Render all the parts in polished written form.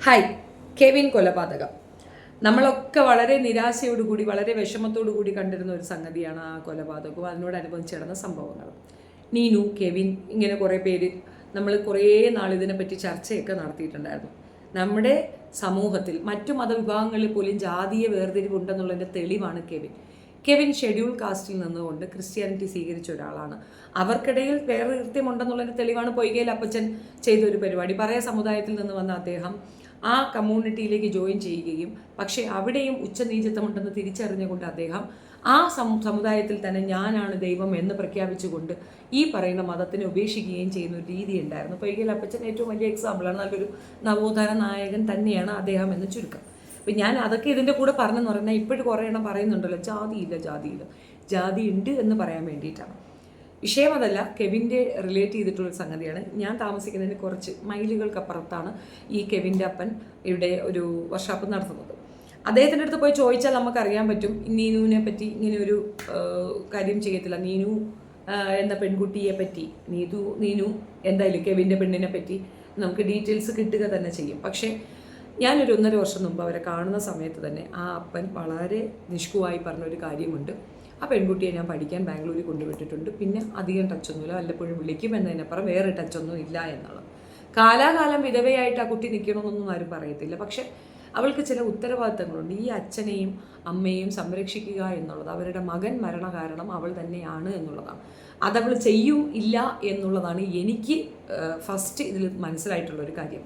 Hi. Kevin കൊലപാതകം നമ്മളൊക്കെ വളരെ നിരാശയോടുകൂടി വളരെ വിഷമത്തോടു കൂടി കണ്ടിരുന്ന ഒരു സംഗതിയാണ് ആ കൊലപാതകവും അതിനോടനുബന്ധിച്ച് നടന്ന സംഭവങ്ങളും. നീനു, കെവിൻ, ഇങ്ങനെ കുറേ പേര് നമ്മൾ കുറേ നാളിതിനെപ്പറ്റി ചർച്ചയൊക്കെ നടത്തിയിട്ടുണ്ടായിരുന്നു. നമ്മുടെ സമൂഹത്തിൽ മറ്റു മതവിഭാഗങ്ങളിൽ പോലും ജാതീയ വേർതിരിവുണ്ടെന്നുള്ളതിൻ്റെ തെളിവാണ് കെവിൻ ഷെഡ്യൂൾ കാസ്റ്റിൽ നിന്നുകൊണ്ട് ക്രിസ്ത്യാനിറ്റി സ്വീകരിച്ച ഒരാളാണ്. അവർക്കിടയിൽ വേറെ കൃത്യമുണ്ടെന്നുള്ളതിൻ്റെ തെളിവാണ് പൊയ്കയിൽ അപ്പച്ചൻ ചെയ്തൊരു പരിപാടി. പറയ സമുദായത്തിൽ നിന്ന് വന്ന അദ്ദേഹം ആ കമ്മ്യൂണിറ്റിയിലേക്ക് ജോയിൻ ചെയ്യുകയും പക്ഷേ അവിടെയും ഉച്ചനീചത്വമുണ്ടെന്ന് തിരിച്ചറിഞ്ഞുകൊണ്ട് അദ്ദേഹം ആ സമുദായത്തിൽ തന്നെ ഞാനാണ് ദൈവം എന്ന് പ്രഖ്യാപിച്ചുകൊണ്ട് ഈ പറയുന്ന മതത്തിനെ ഉപേക്ഷിക്കുകയും ചെയ്യുന്ന ഒരു രീതി ഉണ്ടായിരുന്നു. പൊയ്കയിൽ അപ്പച്ചൻ ഏറ്റവും വലിയ എക്സാമ്പിളാണ്. നല്ലൊരു നവോത്ഥാന നായകൻ തന്നെയാണ് അദ്ദേഹം എന്ന് ചുരുക്കം. അപ്പം ഞാൻ അതൊക്കെ ഇതിൻ്റെ കൂടെ പറഞ്ഞെന്ന് പറഞ്ഞാൽ ഇപ്പോഴും കുറേ എണ്ണം പറയുന്നുണ്ടല്ലോ ജാതി ഉണ്ട് എന്ന് പറയാൻ വേണ്ടിയിട്ടാണ്. വിഷയം അതല്ല, കെവിൻ്റെ റിലേറ്റ് ചെയ്തിട്ടുള്ളൊരു സംഗതിയാണ്. ഞാൻ താമസിക്കുന്നതിന് കുറച്ച് മൈലുകൾക്കപ്പുറത്താണ് ഈ കെവിൻ്റെ അപ്പൻ ഇവിടെ ഒരു വർക്ക്ഷോപ്പ് നടത്തുന്നത്. അദ്ദേഹത്തിൻ്റെ അടുത്ത് പോയി ചോദിച്ചാൽ നമുക്കറിയാൻ പറ്റും നീനുവിനെ പറ്റി ഇങ്ങനെ ഒരു കാര്യം ചെയ്യത്തില്ല. നീനു എന്ന പെൺകുട്ടിയെ പറ്റി നീനു എന്തായാലും കെവിൻ്റെ പെണ്ണിനെ പറ്റി നമുക്ക് ഡീറ്റെയിൽസ് കിട്ടുക തന്നെ ചെയ്യും. പക്ഷേ ഞാനൊരു 1.5 വർഷം മുമ്പ് അവരെ കാണുന്ന സമയത്ത് തന്നെ ആ അപ്പൻ വളരെ നിഷ്കുവായി പറഞ്ഞൊരു കാര്യമുണ്ട്. ആ പെൺകുട്ടിയെ ഞാൻ പഠിക്കാൻ ബാംഗ്ലൂരിൽ കൊണ്ടുവിട്ടിട്ടുണ്ട്, പിന്നെ അധികം ടച്ചൊന്നുമില്ല, വല്ലപ്പോഴും വിളിക്കും എന്നതിനപ്പുറം വേറെ ടച്ചൊന്നും ഇല്ല എന്നുള്ളത്. കാലാകാലം വിധവയായിട്ട് ആ കുട്ടി നിൽക്കണമെന്നൊന്നും ആരും പറയത്തില്ല. പക്ഷെ അവൾക്ക് ചില ഉത്തരവാദിത്തങ്ങളുണ്ട്. ഈ അച്ഛനെയും അമ്മയെയും സംരക്ഷിക്കുക എന്നുള്ളത് അവരുടെ മകൻ മരണ കാരണം അവൾ തന്നെയാണ് എന്നുള്ളതാണ്. അതവൾ ചെയ്യും ഇല്ല എന്നുള്ളതാണ് എനിക്ക് ഫസ്റ്റ് ഇതിൽ മനസ്സിലായിട്ടുള്ളൊരു കാര്യം.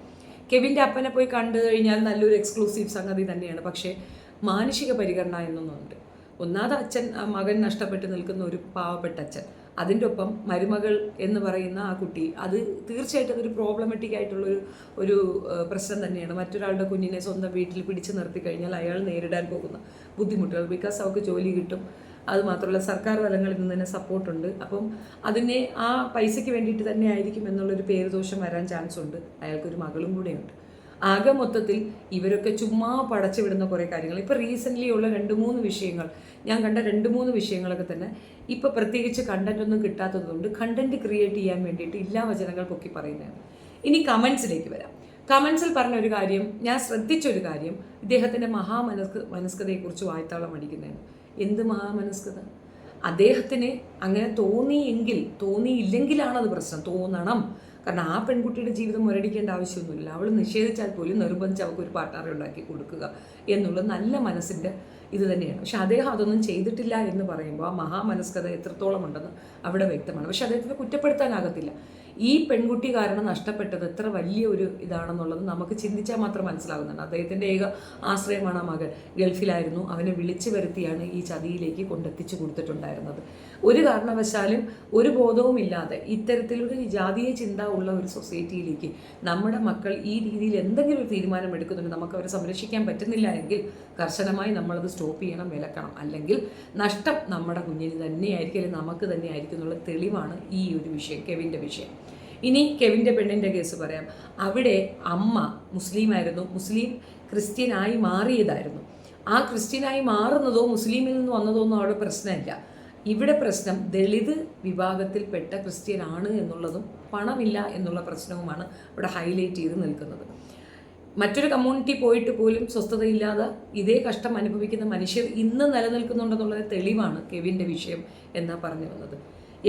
കെവിൻ്റെ അപ്പനെ പോയി കണ്ടു കഴിഞ്ഞാൽ നല്ലൊരു എക്സ്ക്ലൂസീവ് സംഗതി തന്നെയാണ്. പക്ഷേ മാനുഷിക പരിഗണന എന്നൊന്നുണ്ട്. ഒന്നാമത് മകൻ നഷ്ടപ്പെട്ട് നിൽക്കുന്ന ഒരു പാവപ്പെട്ട അച്ഛൻ, അതിൻ്റെ ഒപ്പം മരുമകൾ എന്ന് പറയുന്ന ആ കുട്ടി, അത് തീർച്ചയായിട്ടും അതൊരു പ്രോബ്ലമാറ്റിക് ആയിട്ടുള്ളൊരു പ്രശ്നം തന്നെയാണ്. മറ്റൊരാളുടെ കുഞ്ഞിനെ സ്വന്തം വീട്ടിൽ പിടിച്ചു നിർത്തി കഴിഞ്ഞാൽ അയാൾ നേരിടാൻ പോകുന്ന ബുദ്ധിമുട്ടുകൾ. ബിക്കോസ് അവർക്ക് ജോലി കിട്ടും, അതുമാത്രമല്ല സർക്കാർ തലങ്ങളിൽ നിന്ന് തന്നെ സപ്പോർട്ടുണ്ട്. അപ്പം അതിനെ ആ പൈസയ്ക്ക് വേണ്ടിയിട്ട് തന്നെ ആയിരിക്കും എന്നുള്ളൊരു പേരുദോഷം വരാൻ ചാൻസ് ഉണ്ട്. അയാൾക്കൊരു മകളും കൂടെയുണ്ട്. ആകെ മൊത്തത്തിൽ ഇവരൊക്കെ ചുമ്മാ പടച്ചു വിടുന്ന കുറേ കാര്യങ്ങൾ. ഇപ്പോൾ റീസെൻ്റ്ലി ഉള്ള 2-3 വിഷയങ്ങൾ, ഞാൻ കണ്ട 2-3 വിഷയങ്ങളൊക്കെ തന്നെ ഇപ്പോൾ പ്രത്യേകിച്ച് കണ്ടൻറ്റൊന്നും കിട്ടാത്തതുകൊണ്ട് കണ്ടൻറ്റ് ക്രിയേറ്റ് ചെയ്യാൻ വേണ്ടിയിട്ട് ഇല്ലാ വചനങ്ങൾ പൊക്കി പറയുന്നതാണ്. ഇനി കമൻസിലേക്ക് വരാം. കമൻസിൽ പറഞ്ഞൊരു കാര്യം, ഞാൻ ശ്രദ്ധിച്ചൊരു കാര്യം, ഇദ്ദേഹത്തിൻ്റെ മനസ്കതയെക്കുറിച്ച് വായ്ത്താളം അടിക്കുന്നതാണ്. എന്ത് മഹാമനസ്കത? അദ്ദേഹത്തിന് അങ്ങനെ തോന്നിയില്ലെങ്കിലാണത് പ്രശ്നം. തോന്നണം. കാരണം ആ പെൺകുട്ടിയുടെ ജീവിതം മുരടിക്കേണ്ട ആവശ്യമൊന്നുമില്ല. അവൾ നിഷേധിച്ചാൽ പോലും നിർബന്ധിച്ച് അവൾക്ക് ഒരു പാർട്ട്ണറെ ഉണ്ടാക്കി കൊടുക്കുക എന്നുള്ളത് നല്ല മനസ്സിൻ്റെ ഇത് തന്നെയാണ്. പക്ഷെ അദ്ദേഹം അതൊന്നും ചെയ്തിട്ടില്ല എന്ന് പറയുമ്പോൾ ആ മഹാമനസ്കത എത്രത്തോളം ഉണ്ടെന്ന് അവിടെ വ്യക്തമാണ്. പക്ഷെ അദ്ദേഹത്തിന് കുറ്റപ്പെടുത്താനാകത്തില്ല. ഈ പെൺകുട്ടി കാരണം നഷ്ടപ്പെട്ടത് എത്ര വലിയ ഒരു ഇതാണെന്നുള്ളത് നമുക്ക് ചിന്തിച്ചാൽ മാത്രം മനസ്സിലാകുന്നുണ്ട്. അദ്ദേഹത്തിൻ്റെ ഏക ആശ്രയമാണ് ആ മകൻ. ഗൾഫിലായിരുന്നു, അവനെ വിളിച്ചു വരുത്തിയാണ് ഈ ചതിയിലേക്ക് കൊണ്ടെത്തിച്ചു കൊടുത്തിട്ടുണ്ടായിരുന്നത്. ഒരു കാരണവശാലും ഒരു ബോധവും ഇല്ലാതെ ഇത്തരത്തിലൊരു ജാതീയ ചിന്ത ഉള്ള ഒരു സൊസൈറ്റിയിലേക്ക് നമ്മുടെ മക്കൾ ഈ രീതിയിൽ എന്തെങ്കിലും ഒരു തീരുമാനം എടുക്കുന്നുണ്ട്, നമുക്ക് അവരെ സംരക്ഷിക്കാൻ പറ്റുന്നില്ല എങ്കിൽ കർശനമായി നമ്മളത് സ്റ്റോപ്പ് ചെയ്യണം, വിലക്കണം. അല്ലെങ്കിൽ നഷ്ടം നമ്മുടെ കുഞ്ഞിന് തന്നെയായിരിക്കും, അല്ലെങ്കിൽ നമുക്ക് തന്നെ ആയിരിക്കും എന്നുള്ള തെളിവാണ് ഈ ഒരു വിഷയം, കെവിൻ്റെ വിഷയം. ഇനി കെവിൻ്റെ പെണ്ണിൻ്റെ കേസ് പറയാം. അവിടെ അമ്മ മുസ്ലിമായിരുന്നു, മുസ്ലിം ക്രിസ്ത്യനായി മാറിയതായിരുന്നു. ആ ക്രിസ്ത്യനായി മാറുന്നതോ മുസ്ലിമിൽ നിന്ന് വന്നതോ ഒന്നും അവിടെ പ്രശ്നമില്ല. ഇവിടെ പ്രശ്നം ദളിത് വിഭാഗത്തിൽപ്പെട്ട ക്രിസ്ത്യനാണ് എന്നുള്ളതും പണമില്ല എന്നുള്ള പ്രശ്നവുമാണ് ഇവിടെ ഹൈലൈറ്റ് ചെയ്ത് നിൽക്കുന്നത്. മറ്റൊരു കമ്മ്യൂണിറ്റി പോയിട്ട് പോലും സ്വസ്ഥതയില്ലാതെ ഇതേ കഷ്ടം അനുഭവിക്കുന്ന മനുഷ്യർ ഇന്ന് നിലനിൽക്കുന്നുണ്ടെന്നുള്ളത് തെളിവാണ് കെവിൻ്റെ വിഷയം എന്നാ പറഞ്ഞു വന്നത്.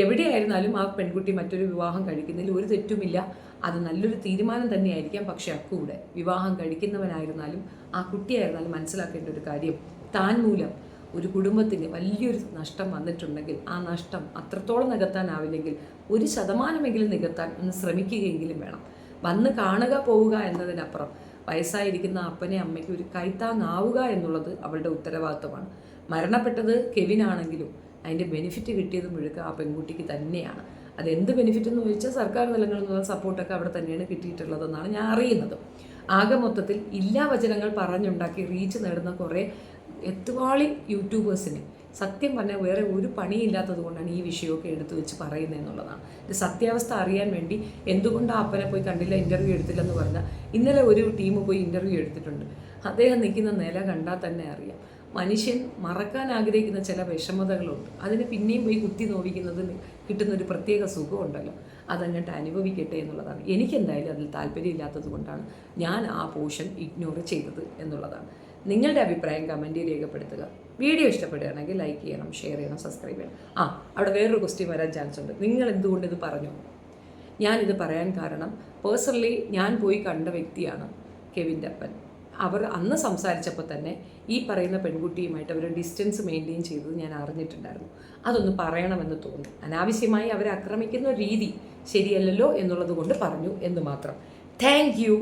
എവിടെയായിരുന്നാലും ആ പെൺകുട്ടി മറ്റൊരു വിവാഹം കഴിക്കുന്നതിൽ ഒരു തെറ്റുമില്ല. അത് നല്ലൊരു തീരുമാനം തന്നെയായിരിക്കാം. പക്ഷെ അക്കൂടെ വിവാഹം കഴിക്കുന്നവനായിരുന്നാലും ആ കുട്ടിയായിരുന്നാലും മനസ്സിലാക്കേണ്ട ഒരു കാര്യം, താൻ മൂലം ഒരു കുടുംബത്തിന് വലിയൊരു നഷ്ടം വന്നിട്ടുണ്ടെങ്കിൽ ആ നഷ്ടം അത്രത്തോളം നികത്താനാവില്ലെങ്കിൽ 1% നികത്താൻ ഒന്ന് ശ്രമിക്കുകയെങ്കിലും വേണം. വന്ന് കാണുക പോവുക എന്നതിനപ്പുറം വയസ്സായിരിക്കുന്ന അപ്പനെ അമ്മയ്ക്ക് ഒരു കൈത്താങ്ങാവുക എന്നുള്ളത് അവളുടെ ഉത്തരവാദിത്വമാണ്. മരണപ്പെട്ടത് കെവിനാണെങ്കിലും അതിൻ്റെ ബെനിഫിറ്റ് കിട്ടിയത് മുഴുക്ക ആ പെൺകുട്ടിക്ക് തന്നെയാണ്. അതെന്ത് ബെനിഫിറ്റ് എന്ന് ചോദിച്ചാൽ സർക്കാർ തലങ്ങളിൽ നിന്നുള്ള സപ്പോർട്ടൊക്കെ അവിടെ തന്നെയാണ് കിട്ടിയിട്ടുള്ളതെന്നാണ് ഞാൻ അറിയുന്നത്. ആകെ മൊത്തത്തിൽ ഇല്ലാ വചനങ്ങൾ പറഞ്ഞുണ്ടാക്കി റീച്ച് നേടുന്ന കുറേ എത്തുവാളി യൂട്യൂബേഴ്സിന് സത്യം പറഞ്ഞാൽ വേറെ ഒരു പണിയില്ലാത്തത് കൊണ്ടാണ് ഈ വിഷയമൊക്കെ എടുത്തു വെച്ച് പറയുന്നത് എന്നുള്ളതാണ്. ഇത് സത്യാവസ്ഥ അറിയാൻ വേണ്ടി എന്തുകൊണ്ട് ആ അപ്പനെ പോയി കണ്ടില്ല, ഇൻ്റർവ്യൂ എടുത്തില്ലെന്ന് പറഞ്ഞാൽ ഇന്നലെ ഒരു ടീം പോയി ഇൻ്റർവ്യൂ എടുത്തിട്ടുണ്ട്. അദ്ദേഹം നിൽക്കുന്ന നില കണ്ടാൽ തന്നെ അറിയാം. മനുഷ്യൻ മറക്കാൻ ആഗ്രഹിക്കുന്ന ചില വിഷമതകളുണ്ട്. അതിന് പിന്നെയും പോയി കുത്തി നോവിക്കുന്നതിന് കിട്ടുന്നൊരു പ്രത്യേക സുഖമുണ്ടല്ലോ. അതങ്ങോട്ട് അനുഭവിക്കട്ടെ എന്നുള്ളതാണ്. എനിക്കെന്തായാലും അതിൽ താല്പര്യമില്ലാത്തത് കൊണ്ടാണ് ഞാൻ ആ പോർഷൻ ഇഗ്നോർ ചെയ്തത് എന്നുള്ളതാണ്. നിങ്ങളുടെ അഭിപ്രായം കമൻറ്റിൽ രേഖപ്പെടുത്തുക. വീഡിയോ ഇഷ്ടപ്പെടുകയാണെങ്കിൽ ലൈക്ക് ചെയ്യണം, ഷെയർ ചെയ്യണം, സബ്സ്ക്രൈബ് ചെയ്യണം. അവിടെ വേറൊരു ക്വസ്റ്റ്യൻ വരാൻ ചാൻസ് ഉണ്ട്. നിങ്ങൾ എന്തുകൊണ്ട് ഇത് പറഞ്ഞു? ഞാനിത് പറയാൻ കാരണം പേഴ്സണലി ഞാൻ പോയി കണ്ട വ്യക്തിയാണ് കെവിൻ്റെ അപ്പൻ. അവർ അന്ന് സംസാരിച്ചപ്പോൾ തന്നെ ഈ പറയുന്ന പെൺകുട്ടിയുമായിട്ട് അവർ ഡിസ്റ്റൻസ് മെയിൻറ്റെയിൻ ചെയ്തത് ഞാൻ അറിഞ്ഞിട്ടുണ്ടായിരുന്നു. അതൊന്ന് പറയണമെന്ന് തോന്നി. അനാവശ്യമായി അവരെ ആക്രമിക്കുന്ന രീതി ശരിയല്ലല്ലോ എന്നുള്ളത് കൊണ്ട് പറഞ്ഞു എന്ന് മാത്രം. Thank you.